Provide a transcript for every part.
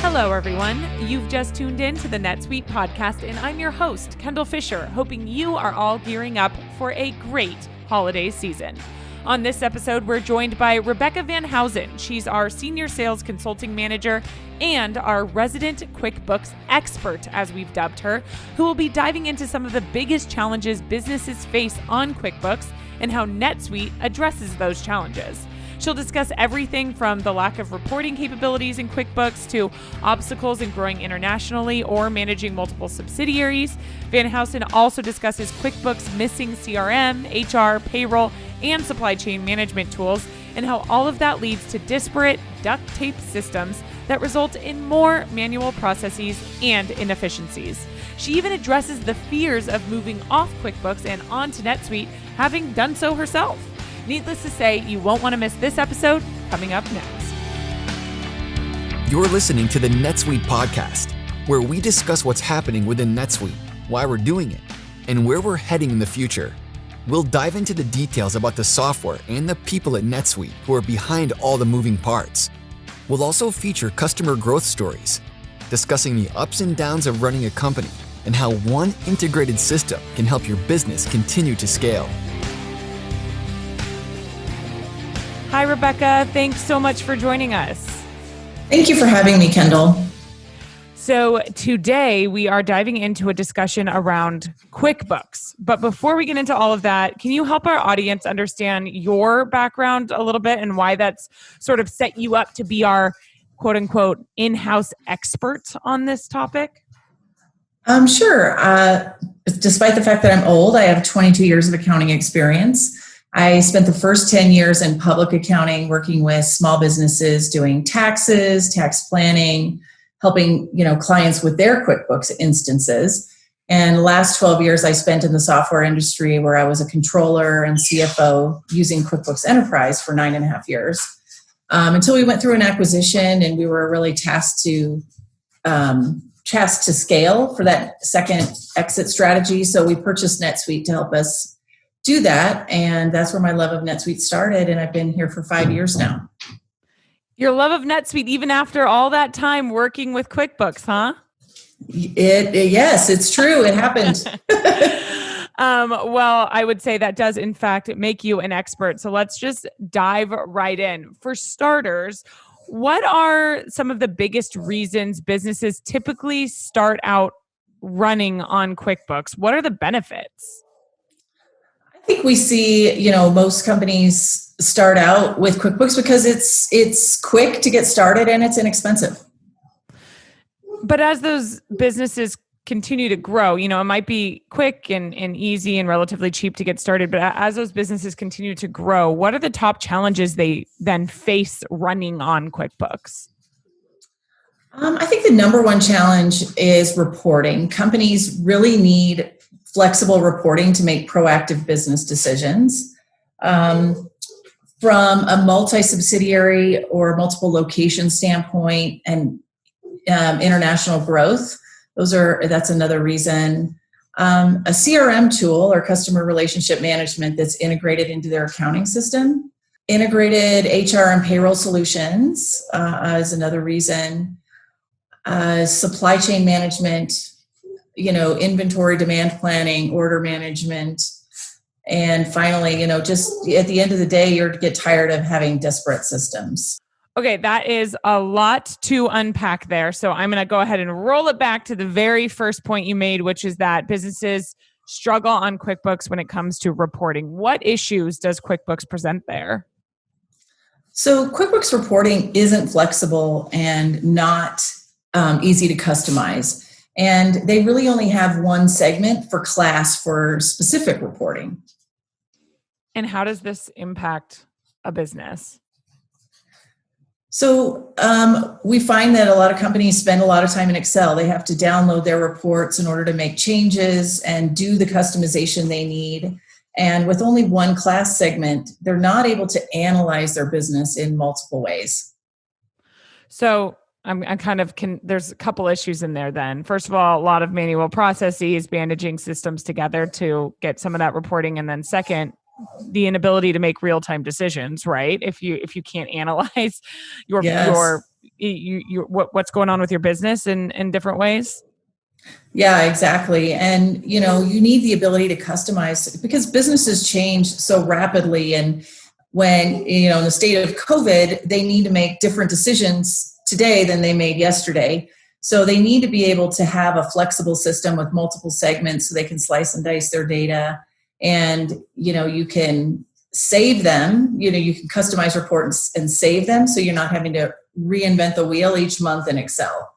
Hello, everyone. You've just tuned in to the Netsuite Podcast, and I'm your host, Kendall Fisher, hoping you are all gearing up for a great holiday season. On this episode, we're joined by Rebecca Van Housen. She's our Senior Sales Consulting Manager and our resident QuickBooks expert, as we've dubbed her, who will be diving into some of the biggest challenges businesses face on QuickBooks and how NetSuite addresses those challenges. She'll discuss everything from the lack of reporting capabilities in QuickBooks to obstacles in growing internationally or managing multiple subsidiaries. Van Housen also discusses QuickBooks' missing CRM, HR, payroll, and supply chain management tools, and how all of that leads to disparate, duct-taped systems that result in more manual processes and inefficiencies. She even addresses the fears of moving off QuickBooks and onto NetSuite, having done so herself. Needless to say, you won't want to miss this episode coming up next. You're listening to the Netsuite Podcast, where we discuss what's happening within NetSuite, why we're doing it, and where we're heading in the future. We'll dive into the details about the software and the people at NetSuite who are behind all the moving parts. We'll also feature customer growth stories, discussing the ups and downs of running a company and how one integrated system can help your business continue to scale. Hi, Rebecca. Thanks so much for joining us. Thank you for having me, Kendall. So today we are diving into a discussion around QuickBooks. But before we get into all of that, can you help our audience understand your background a little bit and why that's sort of set you up to be our quote unquote in-house expert on this topic? Sure. Despite the fact that I'm old, I have 22 years of accounting experience. I spent the first 10 years in public accounting, working with small businesses, doing taxes, tax planning, helping, clients with their QuickBooks instances. And the last 12 years I spent in the software industry where I was a controller and CFO using QuickBooks Enterprise for 9.5 years. Until we went through an acquisition and we were really tasked to scale for that second exit strategy. So we purchased NetSuite to help us do that. And that's where my love of NetSuite started. And I've been here for 5 years now. Your love of NetSuite, even after all that time working with QuickBooks, huh? Yes, it's true. It happened. Well, I would say that does, in fact, make you an expert. So let's just dive right in. For starters, what are some of the biggest reasons businesses typically start out running on QuickBooks? What are the benefits? I think we see, most companies start out with QuickBooks because it's quick to get started and it's inexpensive. But as those businesses continue to grow, it might be quick and easy and relatively cheap to get started. But as those businesses continue to grow, what are the top challenges they then face running on QuickBooks? I think the number one challenge is reporting. Companies really need flexible reporting to make proactive business decisions. From a multi-subsidiary or multiple location standpoint and international growth, that's another reason. A CRM tool or customer relationship management that's integrated into their accounting system. Integrated HR and payroll solutions is another reason. Supply chain management, inventory, demand planning, order management. And finally, just at the end of the day, you're to get tired of having disparate systems. Okay, that is a lot to unpack there. So I'm going to go ahead and roll it back to the very first point you made, which is that businesses struggle on QuickBooks when it comes to reporting. What issues does QuickBooks present there? So QuickBooks reporting isn't flexible and not easy to customize. And they really only have one segment for class for specific reporting. And how does this impact a business? So we find that a lot of companies spend a lot of time in Excel. They have to download their reports in order to make changes and do the customization they need. And with only one class segment, they're not able to analyze their business in multiple ways. So there's a couple issues in there then. First of all, a lot of manual processes, bandaging systems together to get some of that reporting. And then second, the inability to make real-time decisions, right? If you can't analyze your what's going on with your business in different ways. Yeah, exactly. And, you need the ability to customize because businesses change so rapidly. And when, in the state of COVID, they need to make different decisions today than they made yesterday. So they need to be able to have a flexible system with multiple segments so they can slice and dice their data. And, you can save them, you can customize reports and save them. So you're not having to reinvent the wheel each month in Excel.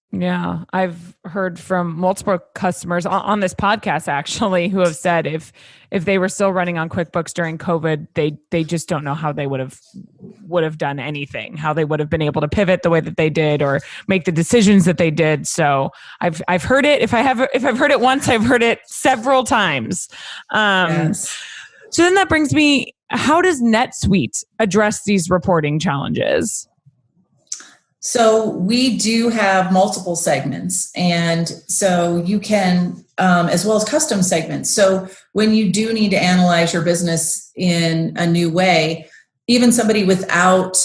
Yeah, I've heard from multiple customers on this podcast actually who have said if they were still running on QuickBooks during COVID, they just don't know how they would have done anything, how they would have been able to pivot the way that they did or make the decisions that they did. So I've heard it. If I've heard it once, I've heard it several times. Yes. So then that brings me, how does NetSuite address these reporting challenges? So we do have multiple segments, and so you can, as well as custom segments. So when you do need to analyze your business in a new way, even somebody without,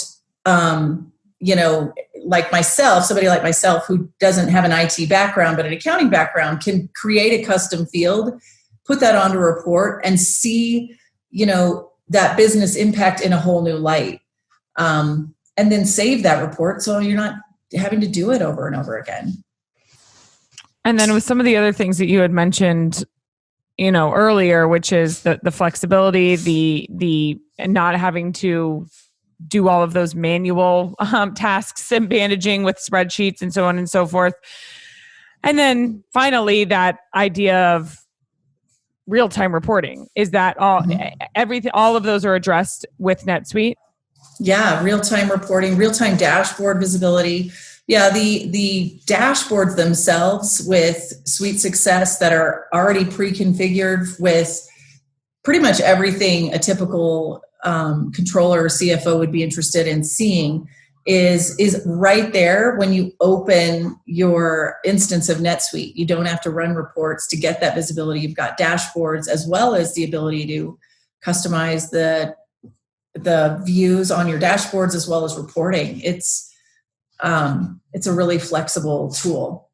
like myself, somebody like myself who doesn't have an IT background but an accounting background can create a custom field, put that onto a report, and see, that business impact in a whole new light. And then save that report so you're not having to do it over and over again. And then with some of the other things that you had mentioned, earlier, which is the flexibility, the not having to do all of those manual tasks and managing with spreadsheets and so on and so forth. And then finally, that idea of real-time reporting. Is that everything, all of those are addressed with NetSuite? Yeah, real-time reporting, real-time dashboard visibility. Yeah, the dashboards themselves with Suite Success that are already pre-configured with pretty much everything a typical controller or CFO would be interested in seeing is right there when you open your instance of NetSuite. You don't have to run reports to get that visibility. You've got dashboards as well as the ability to customize the views on your dashboards as well as reporting. It's a really flexible tool.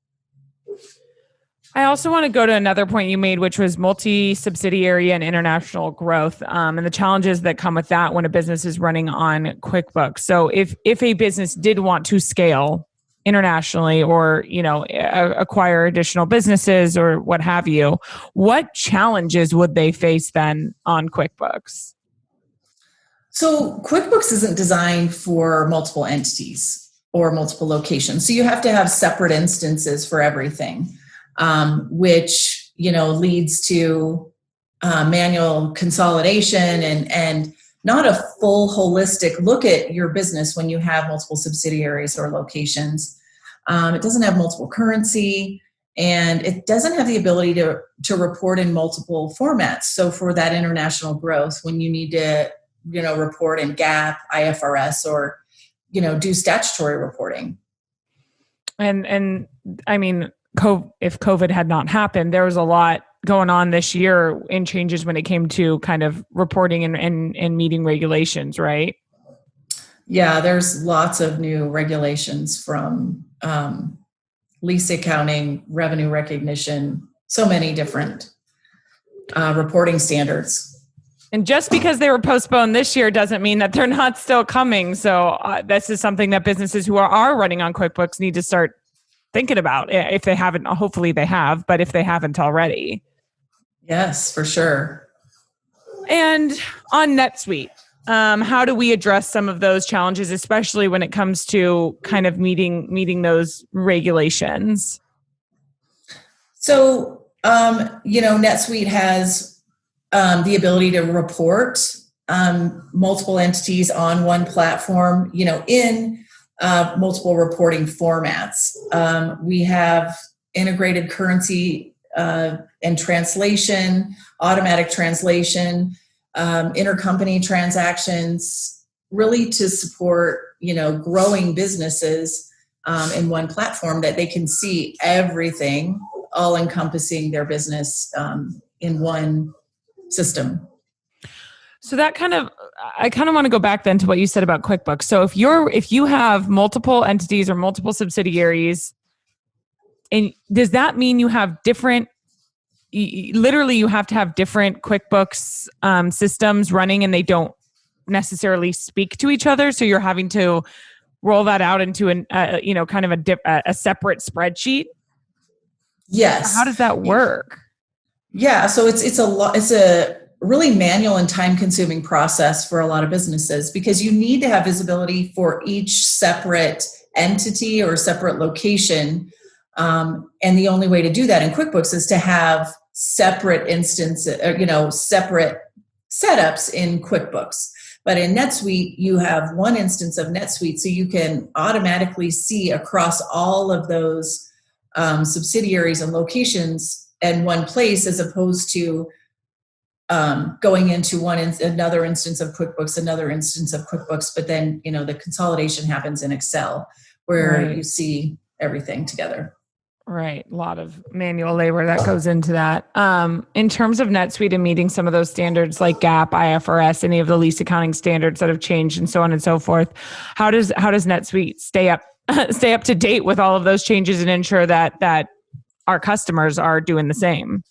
I also want to go to another point you made, which was multi-subsidiary and international growth, and the challenges that come with that when a business is running on QuickBooks. So if a business did want to scale internationally or, acquire additional businesses or what have you, what challenges would they face then on QuickBooks? So QuickBooks isn't designed for multiple entities or multiple locations. So you have to have separate instances for everything, which, leads to manual consolidation and not a full holistic look at your business when you have multiple subsidiaries or locations. It doesn't have multiple currency, and it doesn't have the ability to report in multiple formats. So for that international growth, when you need to report in GAAP, IFRS, or, do statutory reporting. And I mean, if COVID had not happened, there was a lot going on this year in changes when it came to kind of reporting and meeting regulations, right? Yeah, there's lots of new regulations from lease accounting, revenue recognition, so many different reporting standards. And just because they were postponed this year doesn't mean that they're not still coming. So this is something that businesses who are running on QuickBooks need to start thinking about if they haven't. Hopefully they have, but if they haven't already. Yes, for sure. And on NetSuite, how do we address some of those challenges, especially when it comes to kind of meeting those regulations? So, NetSuite has the ability to report multiple entities on one platform, in multiple reporting formats. We have integrated currency and translation, automatic translation, intercompany transactions, really to support, growing businesses in one platform that they can see everything, all encompassing their business in one system. So I kind of want to go back then to what you said about QuickBooks. So if you have multiple entities or multiple subsidiaries, and does that mean you have different, literally you have to have different QuickBooks systems running and they don't necessarily speak to each other? So you're having to roll that out into kind of a separate spreadsheet? Yes. How does that work? Yeah. So it's a really manual and time-consuming process for a lot of businesses, because you need to have visibility for each separate entity or separate location. And the only way to do that in QuickBooks is to have separate instances, separate setups in QuickBooks. But in NetSuite, you have one instance of NetSuite, so you can automatically see across all of those subsidiaries and locations in one place, as opposed to going into another instance of QuickBooks, but then, the consolidation happens in Excel, where you see everything together. Right. A lot of manual labor that goes into that. In terms of NetSuite and meeting some of those standards like GAAP, IFRS, any of the lease accounting standards that have changed and so on and so forth, how does NetSuite stay up to date with all of those changes and ensure that our customers are doing the same?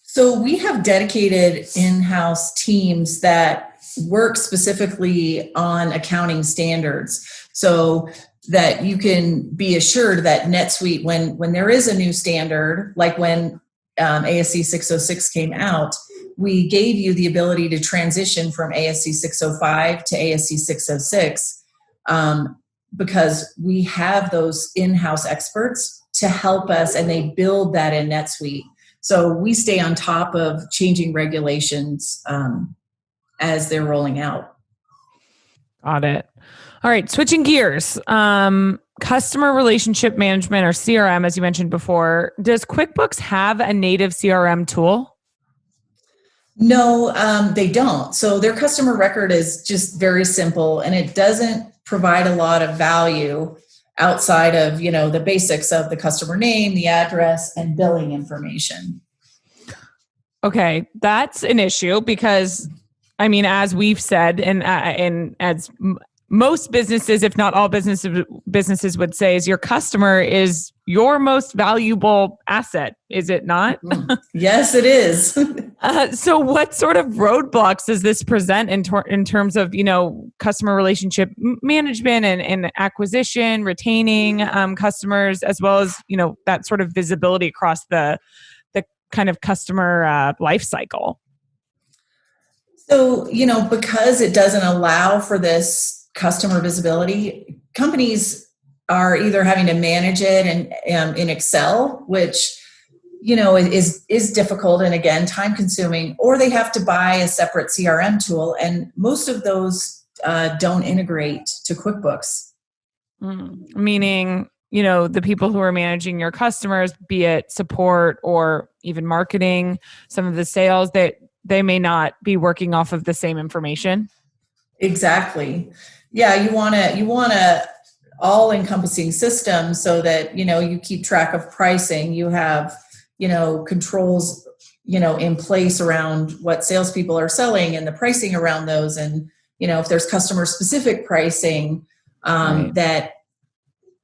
So we have dedicated in-house teams that work specifically on accounting standards, so that you can be assured that NetSuite, when there is a new standard, like when ASC 606 came out, we gave you the ability to transition from ASC 605 to ASC 606, because we have those in-house experts to help us, and they build that in NetSuite. So we stay on top of changing regulations as they're rolling out. Got it. All right, switching gears. Customer relationship management, or CRM, as you mentioned before. Does QuickBooks have a native CRM tool? No, they don't. So their customer record is just very simple, and it doesn't provide a lot of value outside of, the basics of the customer name, the address, and billing information. Okay, that's an issue because, as we've said, and as most businesses, if not all businesses would say, is your customer is your most valuable asset, is it not? Yes, it is. So what sort of roadblocks does this present in terms of, customer relationship management and acquisition, retaining customers, as well as, that sort of visibility across the kind of customer life cycle? So, because it doesn't allow for this customer visibility, companies are either having to manage it in Excel, which, is difficult and, again, time consuming, or they have to buy a separate CRM tool. And most of those don't integrate to QuickBooks. Meaning, the people who are managing your customers, be it support or even marketing, some of the sales, that they may not be working off of the same information. Exactly. Yeah, you want a all-encompassing system so that, you keep track of pricing. You have, controls, in place around what salespeople are selling and the pricing around those. And, if there's customer-specific pricing, that,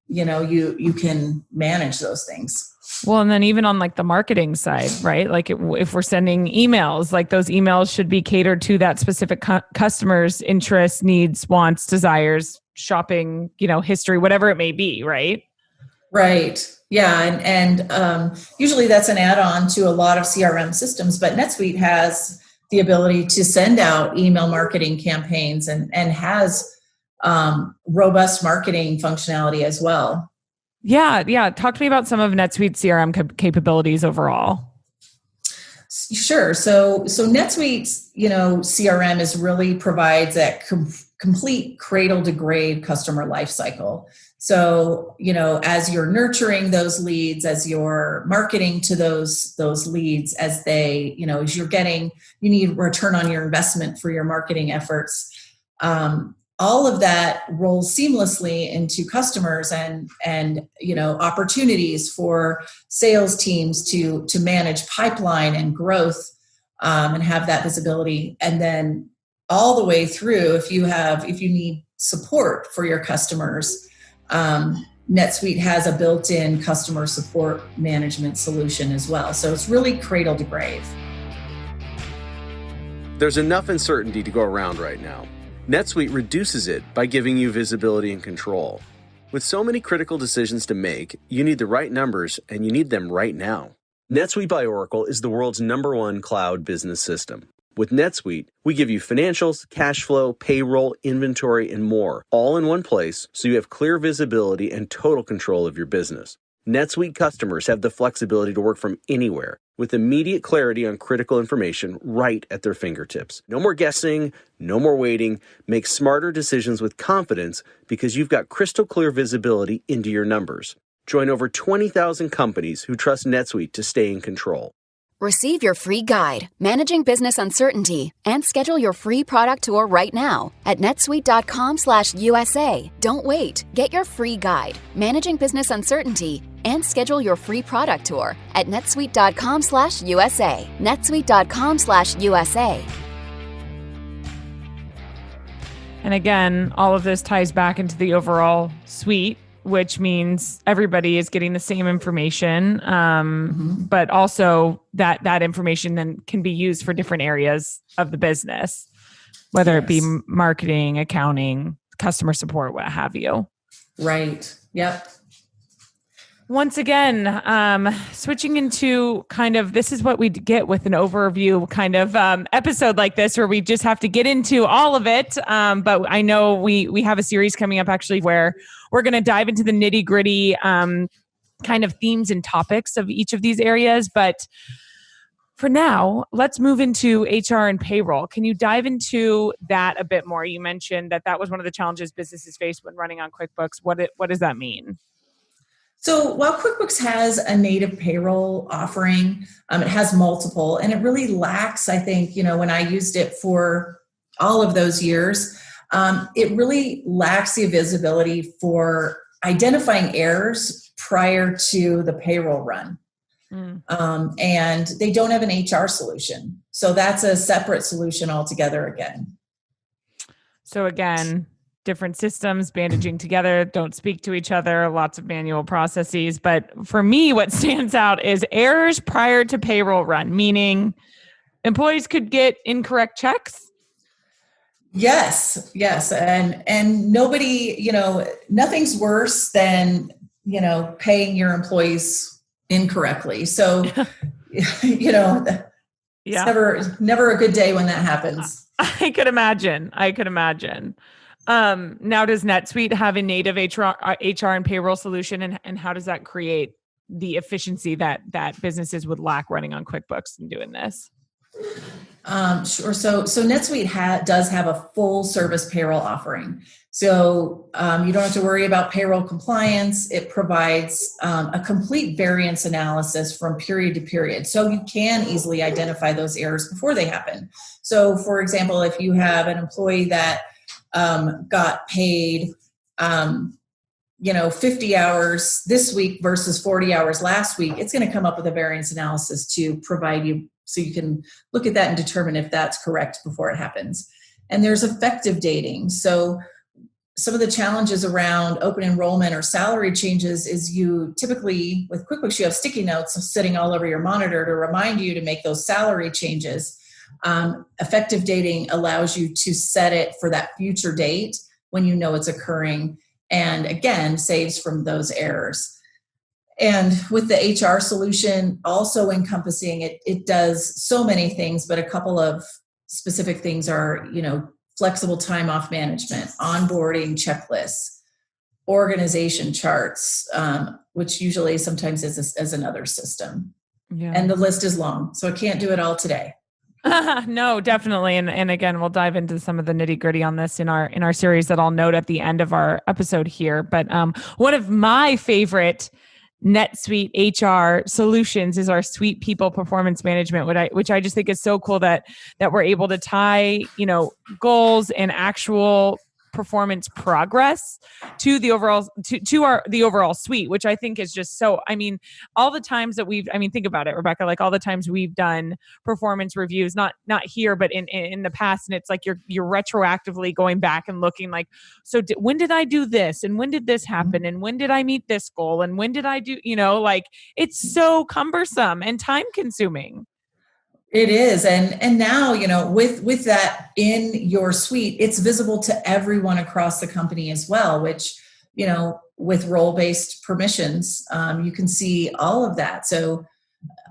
you can manage those things. Well, and then even on like the marketing side, right? Like if we're sending emails, like those emails should be catered to that specific customer's interests, needs, wants, desires, shopping, history, whatever it may be, right? Right. Yeah. And usually that's an add-on to a lot of CRM systems, but NetSuite has the ability to send out email marketing campaigns and has robust marketing functionality as well. Yeah. Talk to me about some of NetSuite's CRM capabilities overall. Sure. So NetSuite's, CRM really provides that complete cradle to grave customer life cycle. So, as you're nurturing those leads, as you're marketing to those leads, as they, as you need return on your investment for your marketing efforts. All of that rolls seamlessly into customers and opportunities for sales teams to manage pipeline and growth and have that visibility. And then all the way through, if you need support for your customers, NetSuite has a built-in customer support management solution as well. So it's really cradle to grave. There's enough uncertainty to go around right now. NetSuite reduces it by giving you visibility and control. With so many critical decisions to make, you need the right numbers, and you need them right now. NetSuite by Oracle is the world's #1 cloud business system. With NetSuite, we give you financials, cash flow, payroll, inventory, and more, all in one place, so you have clear visibility and total control of your business. NetSuite customers have the flexibility to work from anywhere, with immediate clarity on critical information right at their fingertips. No more guessing, no more waiting. Make smarter decisions with confidence because you've got crystal clear visibility into your numbers. Join over 20,000 companies who trust NetSuite to stay in control. Receive your free guide, Managing Business Uncertainty, and schedule your free product tour right now at netsuite.com/USA. Don't wait. Get your free guide, Managing Business Uncertainty, and schedule your free product tour at netsuite.com/USA. netsuite.com/USA. And again, all of this ties back into the overall suite, which means everybody is getting the same information, but also that information then can be used for different areas of the business, whether it be marketing, accounting, customer support, what have you. Right. Yep. Once again, switching into kind of, this is what we get with an overview kind of episode like this, where we just have to get into all of it. But I know we have a series coming up actually where we're going to dive into the nitty gritty kind of themes and topics of each of these areas. But for now, let's move into HR and payroll. Can you dive into that a bit more? You mentioned that was one of the challenges businesses face when running on QuickBooks. What does that mean? So while QuickBooks has a native payroll offering, it has multiple, and it really lacks, I think, when I used it for all of those years, it really lacks the visibility for identifying errors prior to the payroll run. And they don't have an HR solution. So that's a separate solution altogether again. So again, different systems bandaging together, don't speak to each other, lots of manual processes. But for me, what stands out is errors prior to payroll run, meaning employees could get incorrect checks. Yes. And nobody, nothing's worse than, paying your employees incorrectly. So, it's never a good day when that happens. I could imagine. Now, does NetSuite have a native HR and payroll solution, and how does that create the efficiency that businesses would lack running on QuickBooks and doing this? Sure. So NetSuite does have a full service payroll offering. So you don't have to worry about payroll compliance. It provides a complete variance analysis from period to period. So you can easily identify those errors before they happen. So for example, if you have an employee that got paid, 50 hours this week versus 40 hours last week, it's going to come up with a variance analysis to provide you so you can look at that and determine if that's correct before it happens. And there's effective dating. So some of the challenges around open enrollment or salary changes is you typically, with QuickBooks, you have sticky notes sitting all over your monitor to remind you to make those salary changes. Effective dating allows you to set it for that future date when you know it's occurring, and again, saves from those errors. And with the HR solution also encompassing it does so many things, but a couple of specific things are, flexible time off management, onboarding checklists, organization charts, which usually sometimes is as another system. Yeah. And the list is long, so I can't do it all today. No, definitely. And again, we'll dive into some of the nitty gritty on this in our series that I'll note at the end of our episode here. But one of my favorite NetSuite HR solutions is our Suite People Performance Management, which I just think is so cool that we're able to tie, goals and actual performance progress to the overall the overall suite, which I think is just so, I mean, all the times that think about it, Rebecca, like all the times we've done performance reviews, not here, but in the past, and it's like you're retroactively going back and looking like, so when did I do this, and when did this happen, and when did I meet this goal, and when did I do, like it's so cumbersome and time consuming. It is. And now, with that in your suite, it's visible to everyone across the company as well, which, with role-based permissions, you can see all of that. So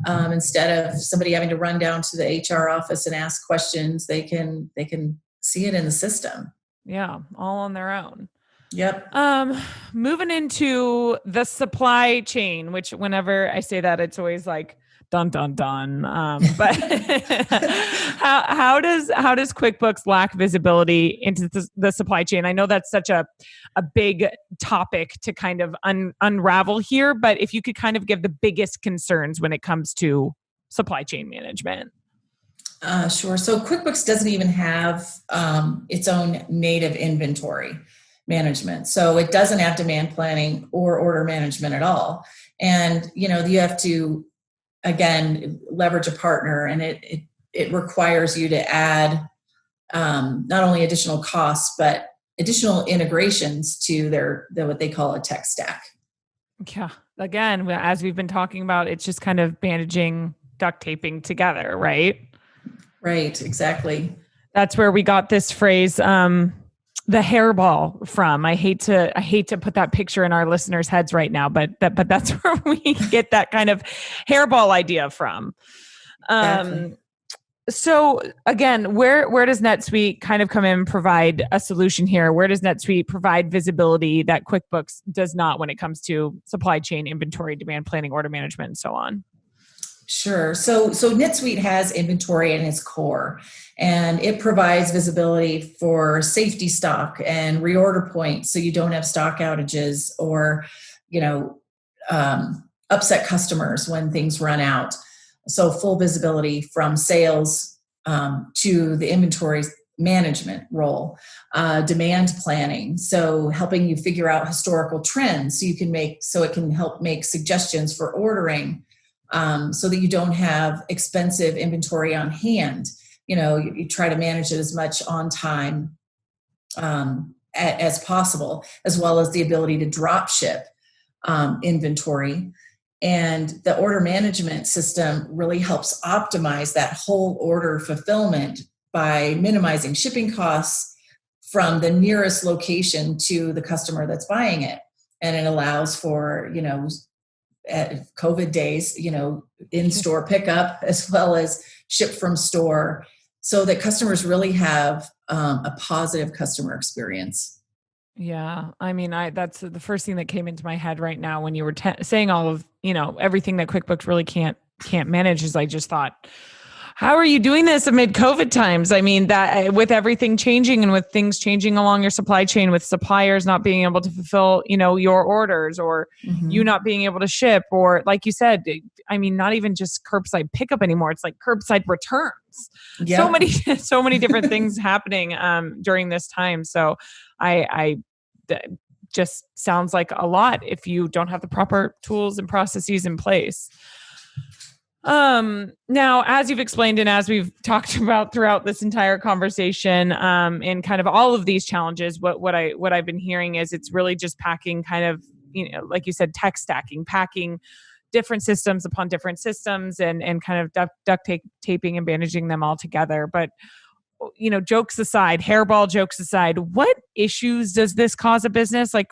instead of somebody having to run down to the HR office and ask questions, they can see it in the system. Yeah. All on their own. Yep. Moving into the supply chain, which whenever I say that, it's always like, dun, dun, dun. But how does QuickBooks lack visibility into the supply chain? I know that's such a big topic to kind of unravel here, but if you could kind of give the biggest concerns when it comes to supply chain management. Sure. So QuickBooks doesn't even have its own native inventory management. So it doesn't have demand planning or order management at all. And, you have to, again, leverage a partner, and it requires you to add not only additional costs, but additional integrations to their what they call a tech stack. Yeah. Again, as we've been talking about, it's just kind of bandaging, duct taping together, right? Right. Exactly. That's where we got this phrase, the hairball from. I hate to put that picture in our listeners' heads right now, but that's where we get that kind of hairball idea from. Exactly. So again, where does NetSuite kind of come in and provide a solution here? Where does NetSuite provide visibility that QuickBooks does not when it comes to supply chain, inventory, demand planning, order management, and so on? Sure. So NetSuite has inventory in its core, and it provides visibility for safety stock and reorder points, so you don't have stock outages or, upset customers when things run out. So full visibility from sales to the inventory management role, demand planning. So helping you figure out historical trends so it can help make suggestions for ordering. So that you don't have expensive inventory on hand. You try to manage it as much on time as possible, as well as the ability to drop ship inventory. And the order management system really helps optimize that whole order fulfillment by minimizing shipping costs from the nearest location to the customer that's buying it. And it allows for, at COVID days, in-store pickup as well as ship from store, so that customers really have a positive customer experience. Yeah. I mean, that's the first thing that came into my head right now when you were saying all of, everything that QuickBooks really can't manage, is I just thought, how are you doing this amid COVID times? I mean, that with everything changing and with things changing along your supply chain, with suppliers not being able to fulfill, your orders, or you not being able to ship, or like you said, I mean, not even just curbside pickup anymore. It's like curbside returns. Yep. So many different things happening during this time. So I just sounds like a lot if you don't have the proper tools and processes in place. Now, as you've explained and as we've talked about throughout this entire conversation, and kind of all of these challenges, what I've been hearing is it's really just packing kind of, like you said, tech stacking, packing different systems upon different systems, and kind of duct taping and bandaging them all together. But, jokes aside, hairball jokes aside, what issues does this cause a business? Like,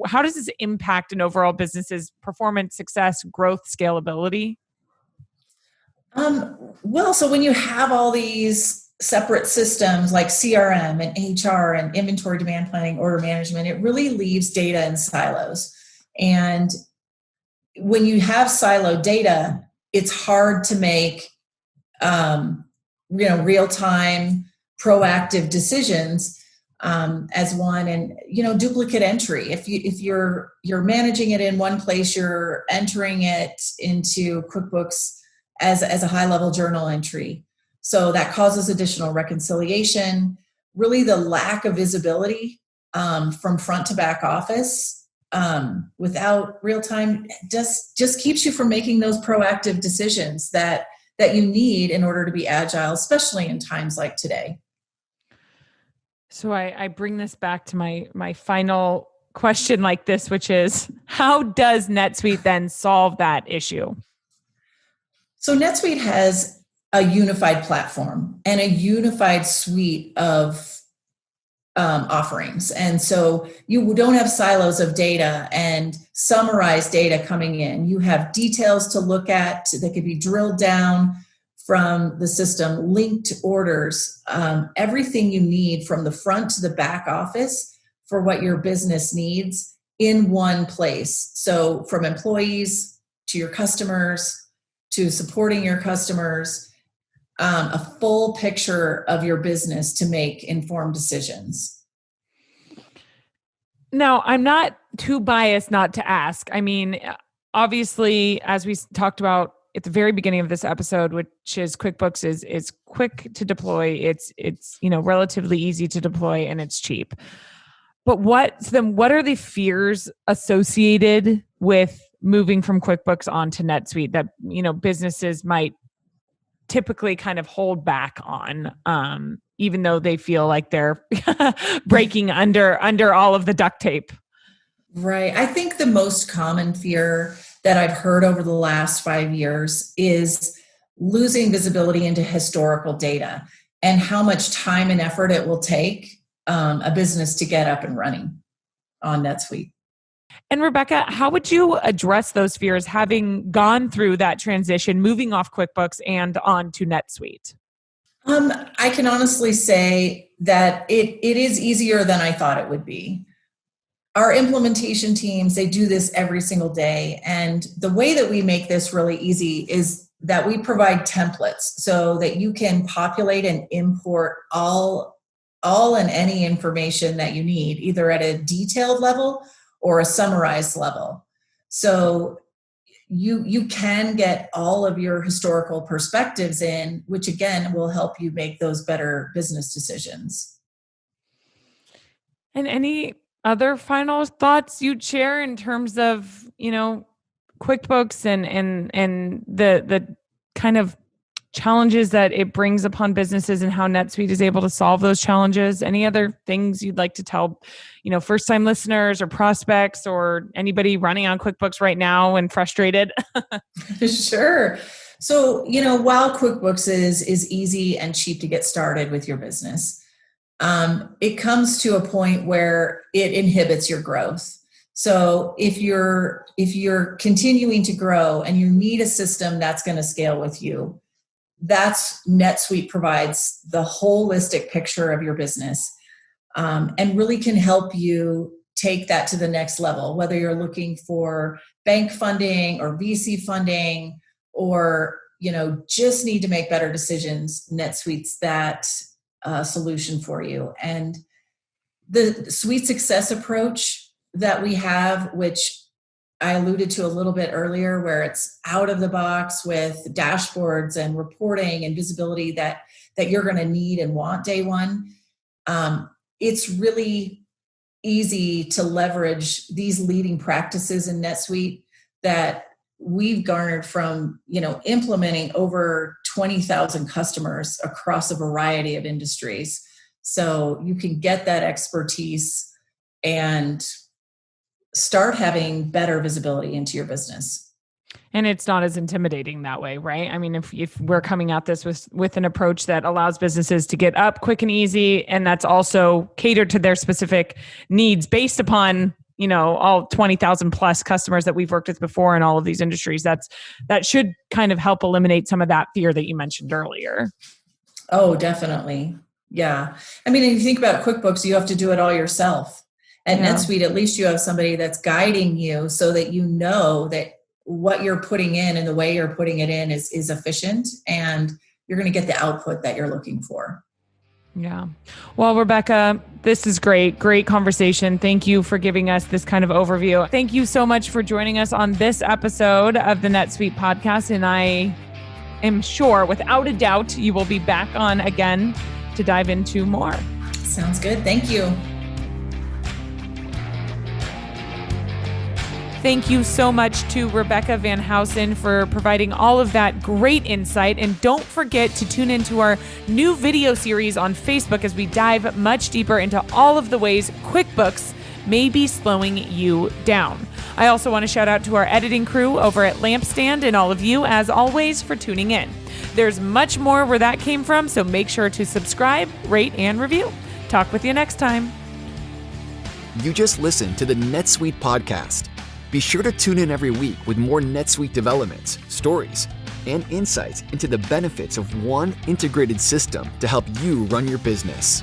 how does this impact an overall business's performance, success, growth, scalability? So when you have all these separate systems like CRM and HR and inventory, demand planning, order management, it really leaves data in silos. And when you have siloed data, it's hard to make, real-time proactive decisions as one. And, duplicate entry. If you're managing it in one place, you're entering it into QuickBooks as a high-level journal entry. So that causes additional reconciliation. Really, the lack of visibility from front to back office without real time just keeps you from making those proactive decisions that you need in order to be agile, especially in times like today. So I bring this back to my final question like this, which is, how does NetSuite then solve that issue? So NetSuite has a unified platform and a unified suite of offerings. And so you don't have silos of data and summarized data coming in. You have details to look at that could be drilled down from the system, linked orders, everything you need from the front to the back office for what your business needs in one place. So from employees to your customers to supporting your customers, a full picture of your business to make informed decisions. Now, I'm not too biased not to ask. I mean, obviously, as we talked about at the very beginning of this episode, which is QuickBooks is quick to deploy. It's relatively easy to deploy, and it's cheap. But what are the fears associated with moving from QuickBooks onto NetSuite that businesses might typically kind of hold back on, even though they feel like they're breaking under all of the duct tape? Right. I think the most common fear that I've heard over the last 5 years is losing visibility into historical data and how much time and effort it will take a business to get up and running on NetSuite. And Rebecca, how would you address those fears having gone through that transition, moving off QuickBooks and on to NetSuite? I can honestly say that it is easier than I thought it would be. Our implementation teams, they do this every single day. And the way that we make this really easy is that we provide templates so that you can populate and import all and any information that you need, either at a detailed level or a summarized level. So you can get all of your historical perspectives in, which again will help you make those better business decisions. And any other final thoughts you'd share in terms of, QuickBooks and the kind of challenges that it brings upon businesses and how NetSuite is able to solve those challenges? Any other things you'd like to tell, first-time listeners or prospects or anybody running on QuickBooks right now and frustrated? Sure. So, while QuickBooks is easy and cheap to get started with your business, it comes to a point where it inhibits your growth. So if you're continuing to grow and you need a system that's going to scale with you, that's NetSuite provides the holistic picture of your business, and really can help you take that to the next level, whether you're looking for bank funding or VC funding, or, just need to make better decisions. NetSuite's that solution for you. And the Suite Success approach that we have, which I alluded to a little bit earlier, where it's out of the box with dashboards and reporting and visibility that you're going to need and want day one. It's really easy to leverage these leading practices in NetSuite that we've garnered from, implementing over 20,000 customers across a variety of industries. So you can get that expertise and start having better visibility into your business. And it's not as intimidating that way, right? I mean, if we're coming at this with an approach that allows businesses to get up quick and easy, and that's also catered to their specific needs based upon, all 20,000 plus customers that we've worked with before in all of these industries, that should kind of help eliminate some of that fear that you mentioned earlier. Oh, definitely. Yeah. I mean, if you think about QuickBooks, you have to do it all yourself. At NetSuite, at least you have somebody that's guiding you so that you know that what you're putting in and the way you're putting it in is efficient, and you're going to get the output that you're looking for. Yeah. Well, Rebecca, this is great. Great conversation. Thank you for giving us this kind of overview. Thank you so much for joining us on this episode of the NetSuite Podcast. And I am sure, without a doubt, you will be back on again to dive into more. Sounds good. Thank you. Thank you so much to Rebecca Van Housen for providing all of that great insight. And don't forget to tune into our new video series on Facebook as we dive much deeper into all of the ways QuickBooks may be slowing you down. I also want to shout out to our editing crew over at Lampstand and all of you, as always, for tuning in. There's much more where that came from, so make sure to subscribe, rate, and review. Talk with you next time. You just listened to the Netsuite Podcast. Be sure to tune in every week with more Netsuite developments, stories, and insights into the benefits of one integrated system to help you run your business.